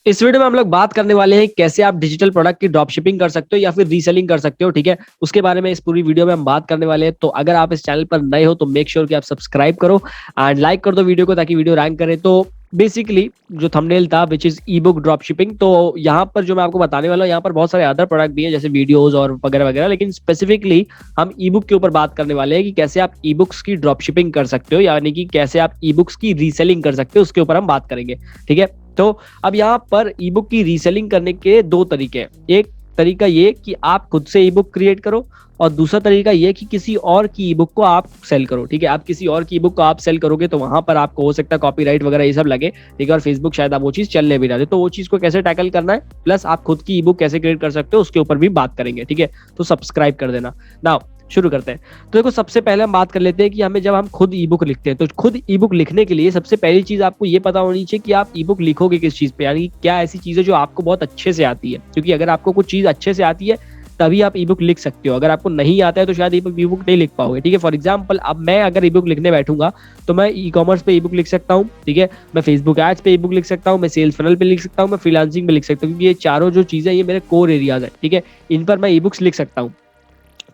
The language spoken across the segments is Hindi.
इस वीडियो में हम लोग बात करने वाले हैं कैसे आप डिजिटल प्रोडक्ट की ड्रॉप शिपिंग कर सकते हो या फिर रीसेलिंग कर सकते हो। ठीक है, उसके बारे में इस पूरी वीडियो में हम बात करने वाले हैं। तो अगर आप इस चैनल पर नए हो तो मेक श्योर कि आप सब्सक्राइब करो एंड लाइक कर दो वीडियो को ताकि वीडियो रैंक करे। तो बेसिकली जो थंबनेल था which is E book drop shipping, तो यहाँ पर जो मैं आपको बताने वाला हूँ, यहाँ पर बहुत सारे अदर प्रोडक्ट भी हैं जैसे वीडियोज और वगैरह वगैरह, लेकिन स्पेसिफिकली हम ई बुक के ऊपर बात करने वाले हैं कि कैसे आप ई बुक्स की ड्रॉप शिपिंग कर सकते हो, यानी कि कैसे आप ई बुक्स की रीसेलिंग कर सकते हो, उसके ऊपर हम बात करेंगे। ठीक है, तो अब यहाँ पर ई बुक की रीसेलिंग करने के दो तरीके हैं। एक तरीका ये कि आप खुद से ई बुक क्रिएट करो और दूसरा तरीका ये कि किसी और की ई बुक को आप सेल करो। ठीक है, आप किसी और की ई बुक को आप सेल करोगे तो वहां पर आपको हो सकता है कॉपीराइट वगैरह ये सब लगे। ठीक है, और फेसबुक शायद आप वो चीज चलने भी ना दे, तो वो चीज को कैसे टैकल करना है प्लस आप खुद की ई बुक कैसे क्रिएट कर सकते हो उसके ऊपर भी बात करेंगे। ठीक है, तो सब्सक्राइब कर देना। नाउ शुरू करते हैं। तो देखो, सबसे पहले हम बात कर लेते हैं कि हमें जब हम खुद ई बुक लिखते हैं तो खुद ई बुक लिखने के लिए सबसे पहली चीज आपको ये पता होनी चाहिए कि आप ई बुक लिखोगे किस चीज पे, यानी क्या ऐसी चीज है जो आपको बहुत अच्छे से आती है। क्योंकि अगर आपको कुछ चीज अच्छे से आती है तभी आप ई बुक लिख सकते हो, अगर आपको नहीं आता है तो शायद ई बुक नहीं लिख पाओगे। ठीक है, फॉर एग्जाम्पल अब मैं अगर ई बुक लिखने बैठूंगा तो मैं ई कॉमर्स पे ई बुक लिख सकता हूँ। ठीक है, मैं फेसबुक एड्स पे ई बुक लिख सकता हूँ, मैं सेल्स फनल पे लिख सकता हूँ, मैं फ्रीलांसिंग पे लिख सकता हूँ, क्योंकि ये चारों जो चीजें ये मेरे कोर एरियाज है। ठीक है, इन पर मैं ई बुक्स लिख सकता हूँ,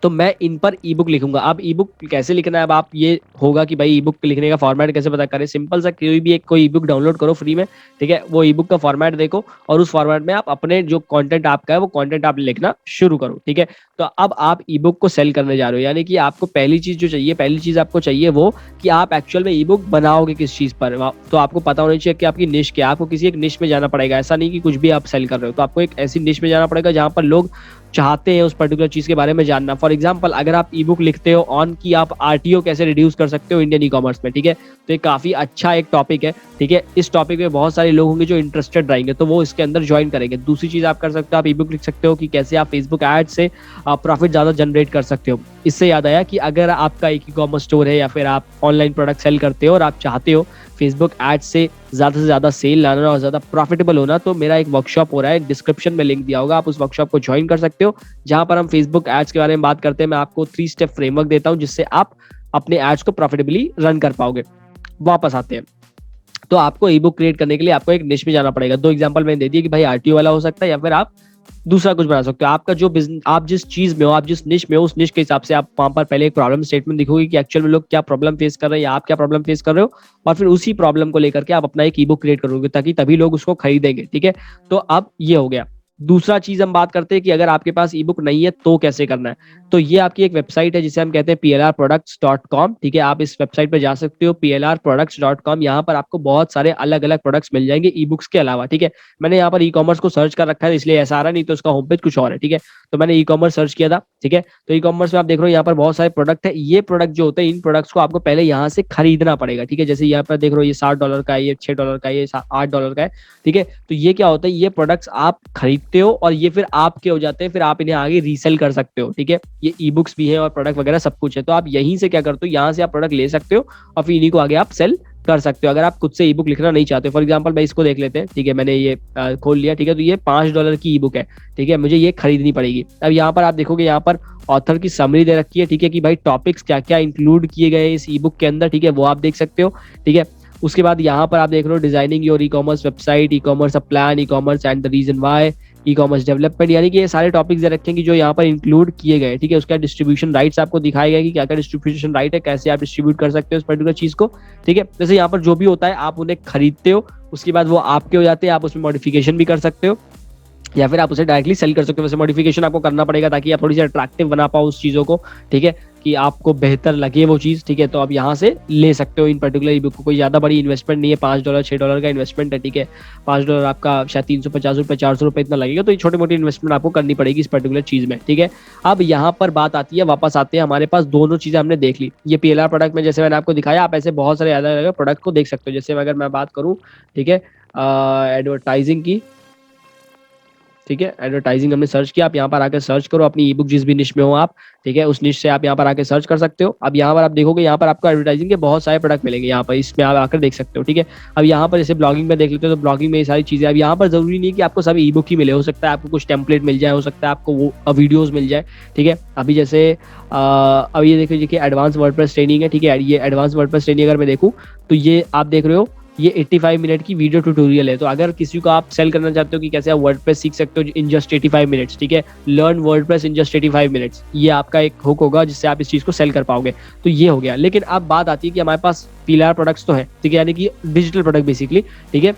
तो मैं इन पर ई बुक लिखूंगा। अब ई बुक कैसे लिखना है, अब आप ये होगा कि भाई ई बुक लिखने का फॉर्मेट कैसे पता करें। सिंपल सा कोई भी एक कोई ई बुक डाउनलोड करो फ्री में। ठीक है, वो ई बुक का फॉर्मेट देखो और उस फॉर्मेट में आप अपने जो कंटेंट आपका है वो कंटेंट आप लिखना शुरू करो। ठीक है, तो अब आप ई बुक को सेल करने जा रहे हो, यानी कि आपको पहली चीज जो चाहिए, पहली चीज आपको चाहिए वो कि आप एक्चुअल में ई बुक बनाओगे किस चीज पर। तो आपको पता होना चाहिए कि आपकी निश क्या है, आपको किसी एक निश में जाना पड़ेगा। ऐसा नहीं कि कुछ भी आप सेल कर रहे हो, तो आपको एक ऐसी निश में जाना पड़ेगा जहां पर लोग चाहते हैं उस पर्टिकुलर चीज के बारे में जानना। फॉर एग्जांपल अगर आप ई बुक लिखते हो ऑन की आप आरटीओ कैसे रिड्यूस कर सकते हो इंडियन ई कॉमर्स में। ठीक है, तो ये काफी अच्छा एक टॉपिक है। ठीक है, इस टॉपिक में बहुत सारे लोग होंगे जो इंटरेस्टेड रहेंगे तो वो इसके अंदर ज्वाइन करेंगे। दूसरी चीज आप कर सकते हो, आप ई बुक लिख सकते हो कि कैसे आप फेसबुक एड से प्रॉफिट ज्यादा जनरेट कर सकते हो। इससे याद आया कि अगर आपका एक ई कॉमर्स स्टोर है या फिर आप ऑनलाइन प्रोडक्ट सेल करते हो और आप चाहते हो फेसबुक एड से ज्यादा सेल लाना और ज्यादा प्रॉफिटेबल होना, तो मेरा एक वर्कशॉप हो रहा है, डिस्क्रिप्शन में लिंक दिया होगा, आप उस वर्कशॉप को ज्वाइन कर सकते हो, जहां पर हम फेसबुक एड्स के बारे में बात करते हैं। मैं आपको 3 स्टेप फ्रेमवर्क देता हूं जिससे आप अपने एड्स को प्रॉफिटेबली रन कर पाओगे। वापस आते हैं, तो आपको ई बुक क्रिएट करने के लिए आपको एक निश में जाना पड़ेगा। 2 एग्जांपल मैंने दे दिए कि भाई आरटीओ वाला हो सकता है या फिर आप दूसरा कुछ बना सकते हो। आपका जो बिजनेस, आप जिस चीज में हो, आप जिस निश में हो, उस निश के हिसाब से आप वहां पर पहले एक प्रॉब्लम स्टेटमेंट दिखोगे कि एक्चुअल में लोग क्या प्रॉब्लम फेस कर रहे हैं या आप क्या प्रॉब्लम फेस कर रहे हो, और फिर उसी प्रॉब्लम को लेकर के आप अपना एक ई बुक क्रिएट करोगे ताकि तभी लोग उसको खरीदेंगे। ठीक है, तो अब ये हो गया। दूसरा चीज हम बात करते हैं कि अगर आपके पास ई बुक नहीं है तो कैसे करना है। तो ये आपकी एक वेबसाइट है जिसे हम कहते हैं plrproducts.com। ठीक है, आप इस वेबसाइट पर जा सकते हो plrproducts.com। यहाँ पर आपको बहुत सारे अलग अलग प्रोडक्ट्स मिल जाएंगे ई बुक्स के अलावा। ठीक है, मैंने यहाँ पर ई कॉमर्स को सर्च कर रखा है इसलिए ऐसा आ रहा, नहीं तो उसका होम पेज कुछ और है। ठीक है, तो मैंने ई कॉमर्स सर्च किया था। ठीक है, तो ई कॉमर्स में आप देख रहे हो यहाँ पर बहुत सारे प्रोडक्ट है। ये प्रोडक्ट जो होते हैं, इन प्रोडक्ट्स को आपको पहले यहाँ से खरीदना पड़ेगा। ठीक है, जैसे यहाँ पर देख रहे हो ये $60 का है, ये $6 का है, ये $8 का है। ठीक है, तो ये क्या होता है, ये प्रोडक्ट्स आप खरीदते हो और ये फिर आपके हो जाते हैं, फिर आप इन्हें आगे रीसेल कर सकते हो। ठीक है, ये ई बुक्स भी है और प्रोडक्ट वगैरह सब कुछ है, तो आप यहीं से क्या करते हो, यहाँ से आप प्रोडक्ट ले सकते हो और फिर इन्हीं को आगे आप सेल कर सकते हो अगर आप खुद से ई बुक लिखना नहीं चाहते हो। फॉर एग्जांपल मैं इसको देख लेते हैं। ठीक है, मैंने ये खोल लिया। ठीक है, तो ये $5 की ई बुक है। ठीक है, मुझे ये खरीदनी पड़ेगी। अब यहाँ पर आप देखोगे यहाँ पर ऑथर की समरी दे रखी है। ठीक है, कि भाई टॉपिक्स क्या क्या इंक्लूड किए गए इस ई बुक के अंदर। ठीक है, वो आप देख सकते हो। ठीक है, उसके बाद यहाँ पर आप देख रहे हो designing your e commerce website, e commerce plan, e commerce and the reason why, e commerce development, यानी कि ये सारे टॉपिक्स दे रखे हैं कि जो यहाँ पर इंक्लूड किए गए। ठीक है, उसका डिस्ट्रीब्यूशन राइट्स आपको दिखाए गए कि क्या क्या डिस्ट्रीब्यूशन राइट है, कैसे आप डिस्ट्रीब्यूट कर सकते हो इस पर्टिकुलर चीज को। ठीक है, जैसे यहाँ पर जो भी होता है आप उन्हें खरीदते हो, उसके बाद वो आपके हो जाते हैं, आप उसमें मॉडिफिकेशन भी कर सकते हो या फिर आप उसे डायरेक्टली सेल कर सकते हो। वैसे मॉडिफिकेशन आपको करना पड़ेगा ताकि आप थोड़ी सी अट्रैक्टिव बना पाओ उस चीजों को। ठीक है, कि आपको बेहतर लगे वो चीज। ठीक है, तो आप यहाँ से ले सकते हो इन पर्टिकुलर ई बुक को। कोई ज्यादा बड़ी इन्वेस्टमेंट नहीं है, $5 $6 का इन्वेस्टमेंट है। ठीक है, $5 आपका शायद ₹350 ₹400 इतना लगेगा, तो ये छोटी मोटी इन्वेस्टमेंट आपको करनी पड़ेगी इस पर्टिकुलर चीज में। ठीक है, अब यहाँ पर बात आती है, वापस आते हैं, हमारे पास दोनों चीजें हमने देख ली। ये पीएलआर प्रोडक्ट में जैसे मैंने आपको दिखाया, आप ऐसे बहुत सारे अलग अलग प्रोडक्ट को देख सकते हो। जैसे अगर मैं बात करूँ, ठीक है, एडवर्टाइजिंग की। ठीक है, एडवर्टाइजिंग हमने सर्च किया, आप यहाँ पर आकर सर्च करो अपनी ई बुक जिस भी निश में हो आप। ठीक है, उस निश से आप यहाँ पर आकर सर्च कर सकते हो। अब यहाँ पर आप देखोगे, यहाँ पर आपको एडवर्टाइजिंग के बहुत सारे प्रोडक्ट मिलेंगे, यहाँ पर इसमें आप आकर देख सकते हो। ठीक है, अब यहाँ पर जैसे ब्लॉगिंग में देख लेते हो तो ब्लॉगिंग में ये सारी चीजें। अब यहाँ पर जरूरी नहीं कि आपको सब ई बुक ही मिले, हो सकता है आपको कुछ टेम्पलेट मिल जाए, हो सकता है आपको वो वीडियोज मिल जाए। ठीक है, अभी जैसे अब ये देखिए एडवांस वर्डप्रेस ट्रेनिंग है। ठीक है, ये एडवांस वर्डप्रेस ट्रेनिंग अगर मैं देखूँ तो ये आप देख रहे हो ये 85 मिनट की वीडियो ट्यूटोरियल है। तो अगर किसी को आप सेल करना चाहते हो कि कैसे आप वर्डप्रेस सीख सकते हो इन जस्ट 85 मिनट्स, ठीक है, learn WordPress in just 85 minutes, ये आपका एक हुक होगा जिससे आप इस चीज को सेल कर पाओगे। तो ये हो गया। लेकिन अब बात आती है कि हमारे पास पीएलआर प्रोडक्ट्स तो है, ठीक है, यानी कि डिजिटल प्रोडक्ट बेसिकली, ठीक है।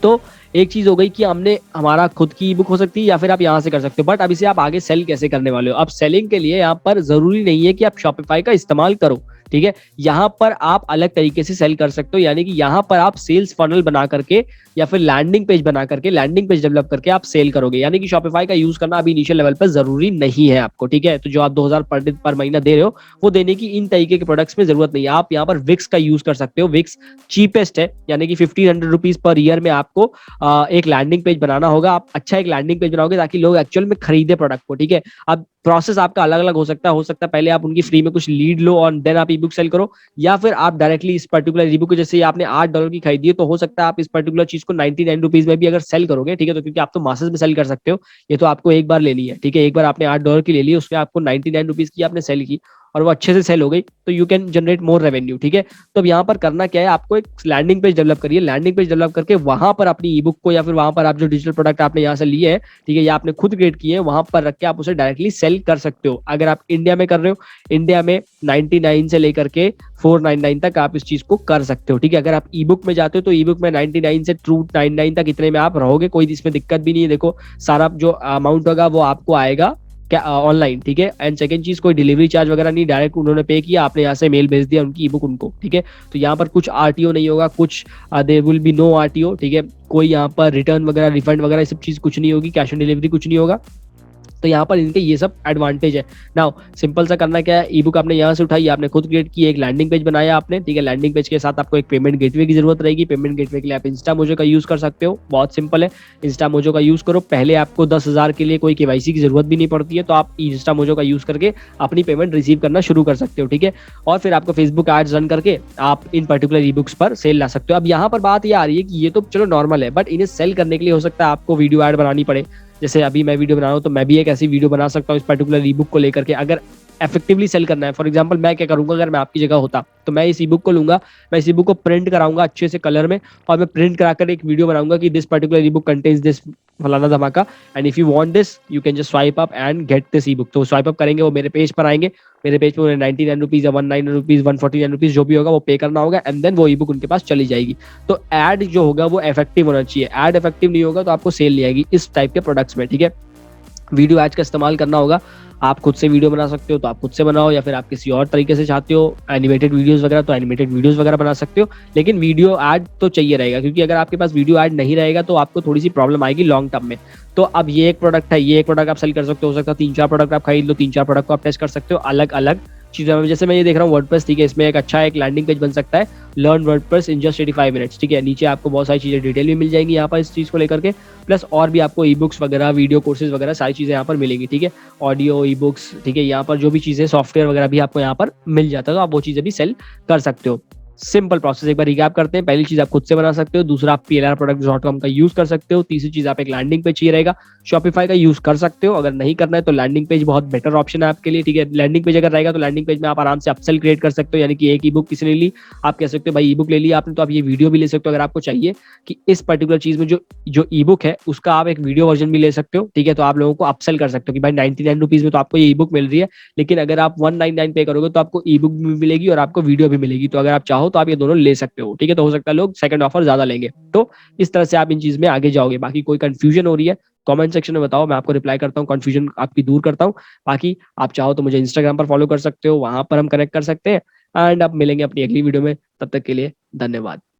तो एक चीज हो गई कि हमने हमारा खुद की ई बुक हो सकती है या फिर आप यहाँ से कर सकते हो, बट अब इसे आप आगे सेल कैसे करने वाले हो। अब सेलिंग के लिए यहाँ पर जरूरी नहीं है कि आप शॉपिफाई का इस्तेमाल करो, ठीक है। यहाँ पर आप अलग तरीके से सेल कर सकते हो, यानी कि यहाँ पर आप सेल्स फनल बना करके या फिर लैंडिंग पेज बना करके, लैंडिंग पेज डेवलप करके आप सेल करोगे। यानी कि शॉपिफाई का यूज करना अभी इनिशियल लेवल पर जरूरी नहीं है आपको, ठीक है। तो जो आप 2000 पर महीना दे रहे हो वो देने की इन तरीके के प्रोडक्ट्स में जरूरत नहीं है। आप यहाँ पर विक्स का यूज कर सकते हो। विक्स चीपेस्ट है, यानी कि 1500 रुपीज पर ईयर में आपको एक लैंडिंग पेज बनाना होगा। आप अच्छा एक लैंडिंग पेज बनाओगे ताकि लोग एक्चुअल में खरीदे प्रोडक्ट को, ठीक है। अब प्रोसेस आपका अलग अलग हो सकता है पहले आप उनकी फ्री में कुछ लीड लो और देन आप ई बुक सेल करो, या फिर आप डायरेक्टली इस पर्टिकुलर ई बुक को, जैसे आपने $8 की खरीदी है, तो हो सकता है आप इस पर्टिकुलर चीज को 99 रुपीज में भी अगर सेल करोगे, ठीक है। तो क्योंकि आप तो मासेस में सेल कर सकते हो, ये तो आपको एक बार लेनी है, ठीक है। एक बार आपने $8 की ले ली, उसमें आपको 99 रुपीज की आपने सेल की और वो अच्छे से सेल हो गई, तो you can generate more revenue, ठीक है। तो अब यहाँ पर करना क्या है, आपको एक लैंडिंग पेज डेवलप करिए। लैंडिंग पेज डेवलप करके वहां पर अपनी ई बुक को या फिर वहां पर आप जो डिजिटल प्रोडक्ट आपने यहाँ से लिए हैं, ठीक है, या आपने खुद क्रिएट किए हैं, वहां पर रख के आप उसे डायरेक्टली सेल कर सकते हो। अगर आप इंडिया में कर रहे हो, इंडिया में 99 से लेकर के 499 तक आप इस चीज को कर सकते हो, ठीक है। अगर आप ई बुक में जाते हो तो ई बुक में 99 से ट्रू 99 तक इतने में आप रहोगे, कोई इसमें दिक्कत भी नहीं है। देखो सारा जो अमाउंट होगा वो आपको आएगा क्या ऑनलाइन, ठीक है। एंड सेकंड चीज, कोई डिलीवरी चार्ज वगैरह नहीं, डायरेक्ट उन्होंने पे किया, आपने यहाँ से मेल भेज दिया उनकी ई बुक उनको, ठीक है। तो यहाँ पर कुछ आरटीओ नहीं होगा, कुछ there will be no RTO, ठीक है। कोई यहाँ पर रिटर्न वगैरह, रिफंड वगैरह, ये सब चीज कुछ नहीं होगी, कैश ऑन डिलीवरी कुछ नहीं होगा। तो यहाँ पर इनके ये सब एडवांटेज है। नाउ सिंपल सा करना क्या है, ई बुक आपने यहाँ से उठाई, आपने खुद क्रिएट की, एक लैंडिंग पेज बनाया आपने, ठीक है। लैंडिंग पेज के साथ आपको एक पेमेंट गेटवे की जरूरत रहेगी। पेमेंट गेटवे के लिए आप इंस्टामोजो का यूज कर सकते हो, बहुत सिंपल है। इंस्टामोजो का यूज करो। पहले आपको 10,000 के लिए कोई केवाईसी की जरूरत भी नहीं पड़ती है, तो आप इंस्टामोजो का यूज करके अपनी पेमेंट रिसीव करना शुरू कर सकते हो, ठीक है। और फिर आपको फेसबुक एड्स रन करके आप इन पर्टिकुलर ई बुक्स पर सेल ला सकते हो। अब यहाँ पर बात ये आ रही है कि ये तो चलो नॉर्मल है, बट इन्हें सेल करने के लिए हो सकता है आपको वीडियो ऐड बनानी पड़े। जैसे अभी मैं वीडियो बना रहा हूँ, तो मैं भी एक ऐसी वीडियो बना सकता हूँ इस पर्टिकुलर ई बुक को लेकर के, अगर इफेक्टिवली सेल करना है। फॉर एग्जांपल मैं क्या करूंगा, अगर मैं आपकी जगह होता तो मैं इस ई बुक को लूंगा, मैं इस ई बुक को प्रिंट कराऊंगा अच्छे से कलर में, और मैं प्रिंट कराकर एक वीडियो बनाऊंगा कि this particular E book contains this फलाना धमाका, and if you want this you can just swipe up and get this E book. तो स्वाइप अप करेंगे, वो मेरे पेज पर आएंगे, मेरे पेज पर 99 रुपीज या 199 रुपीज 149 रुपीज जो भी होगा वो पे करना होगा, एंड देन वो ई बुक उनके पास चली जाएगी। तो एड जो होगा वो इफेक्टिव होना चाहिए। एड इफेक्टिव नहीं होगा तो आपको सेल नहीं आएगी इस टाइप के प्रोडक्ट्स में, ठीक है। वीडियो एड्स का इस्तेमाल करना होगा। आप खुद से वीडियो बना सकते हो तो आप खुद से बनाओ, या फिर आप किसी और तरीके से चाहते हो एनिमेटेड वीडियोस वगैरह तो एनिमेटेड वीडियोस वगैरह बना सकते हो। लेकिन वीडियो ऐड तो चाहिए रहेगा, क्योंकि अगर आपके पास वीडियो ऐड नहीं रहेगा तो आपको थोड़ी सी प्रॉब्लम आएगी लॉन्ग टर्म में। तो अब ये एक प्रोडक्ट है, ये एक प्रोडक्ट आप सेल कर सकते हो सकता है 3-4 प्रोडक्ट आप खरीद लो, 3-4 प्रोडक्ट को आप टेस्ट कर सकते हो अलग अलग चीज़ों में। जैसे मैं ये देख रहा हूँ वर्डप्रेस, ठीक है, इसमें एक अच्छा एक लैंडिंग पेज बन सकता है, learn WordPress in just 85 minutes, ठीक है। नीचे आपको बहुत सारी चीज़ें डिटेल भी मिल जाएंगी यहाँ पर इस चीज़ को लेकर के, प्लस और भी आपको ई बुक्स वगैरह, वीडियो कोर्सेज वगैरह सारी चीज़ें यहाँ पर मिलेंगी, ठीक है। ऑडियो, ई बुक्स, ठीक है, यहाँ पर जो भी चीज़ें सॉफ्टवेयर वगैरह भी आपको यहाँ पर मिल जाता है, तो आप वो चीज़ें भी सेल कर सकते हो। सिंपल प्रोसेस एक बार रिकैप करते हैं। पहली चीज आप खुद से बना सकते हो, दूसरा आप plrproducts.com का यूज कर सकते हो, तीसरी चीज आप एक लैंडिंग पेज चाहिए रहेगा, शॉपिफाई का यूज कर सकते हो। अगर नहीं करना है तो लैंडिंग पेज बहुत बेटर ऑप्शन है आपके लिए, ठीक है। लैंडिंग पेज अगर रहेगा तो लैंडिंग पेज में आप आराम से अपसेल क्रिएट कर सकते हो, यानी कि एक ई बुक किसी ने ली, आप कह सकते हो भाई ई बुक ले लिया आपने तो आप ये वीडियो भी ले सकते हो। अगर आपको चाहिए कि इस पर्टिकुलर चीज में जो ई बुक है उसका आप एक वीडियो वर्जन भी ले सकते हो, ठीक है। तो आप लोगों को अपसेल कर सकते हो कि भाई 99 रुपीज में तो आपको ये ई बुक मिल रही है, लेकिन अगर आप 199 पे करोगे तो आपको ई बुक भी मिलेगी और आपको वीडियो भी मिलेगी। तो अगर आप चाहो तो आप ये दोनों ले सकते हो, ठीक है। तो हो सकता है लोग सेकंड ऑफर ज्यादा लेंगे, तो इस तरह से आप इन चीज में आगे जाओगे। बाकी कोई कंफ्यूजन हो रही है कमेंट सेक्शन में बताओ, मैं आपको रिप्लाई करता हूँ, कंफ्यूजन आपकी दूर करता हूँ। बाकी आप चाहो तो मुझे इंस्टाग्राम पर फॉलो कर सकते हो, वहां पर हम कनेक्ट कर सकते हैं। एंड अब मिलेंगे अपनी अगली वीडियो में, तब तक के लिए धन्यवाद।